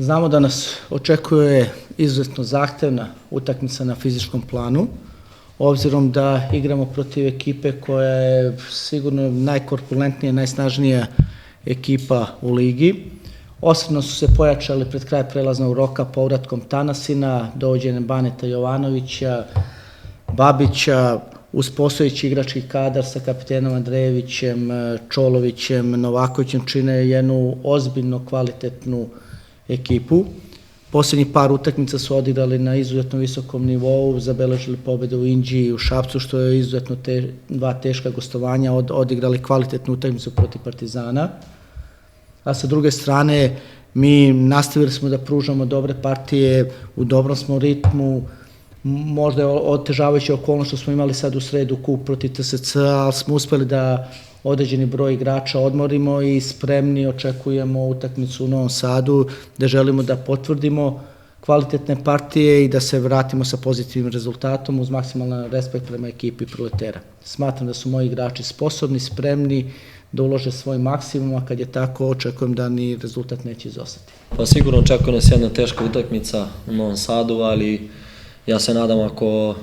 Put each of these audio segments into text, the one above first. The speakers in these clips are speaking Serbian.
Znamo da nas očekuje izuzetno zahtevna utakmica na fizičkom planu, obzirom da igramo protiv ekipe koja je sigurno najkorpulentnija, najsnažnija ekipa u ligi. Osredno su se pojačali pred kraj prelaznog roka povratkom Tanasina, dovođenjem Baneta Jovanovića, Babića, uz postojeći igrački kadar sa kapitenom Andrejevićem, Čolovićem, Novakovićem čine jednu ozbiljno kvalitetnu ekipu. Posljednjih par utakmica su odigrali na izuzetno visokom nivou, zabeležili pobjede u Inđiji i u Šapcu, što je izuzetno dva teška gostovanja, odigrali kvalitetnu utakmicu protiv Partizana. A sa druge strane, mi nastavili smo da pružamo dobre partije, u dobrom smo ritmu, možda je otežavajuća okolnost što smo imali sad u sredu kup protiv TSC, ali smo uspeli da određeni broj igrača odmorimo i spremni očekujemo utakmicu u Novom Sadu, gde želimo da potvrdimo kvalitetne partije i da se vratimo sa pozitivnim rezultatom uz maksimalan respekt prema ekipi Proletera. Smatram da su moji igrači sposobni, spremni, da ulože svoj maksimum, a kad je tako, očekujem da ni rezultat neće izostati. Pa sigurno očekuje nas jedna teška utakmica u Novom Sadu, ali ja se nadam ako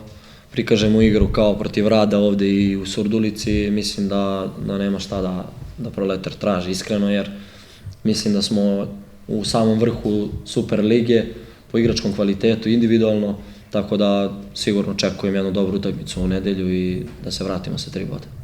prikažemo igru kao protiv Rada ovde i u Surdulici, mislim da nema šta da Proletar traži iskreno, jer mislim da smo u samom vrhu Super lige po igračkom kvalitetu individualno, tako da sigurno očekujem jednu dobru utakmicu u nedelju i da se vratimo sa 3 boda.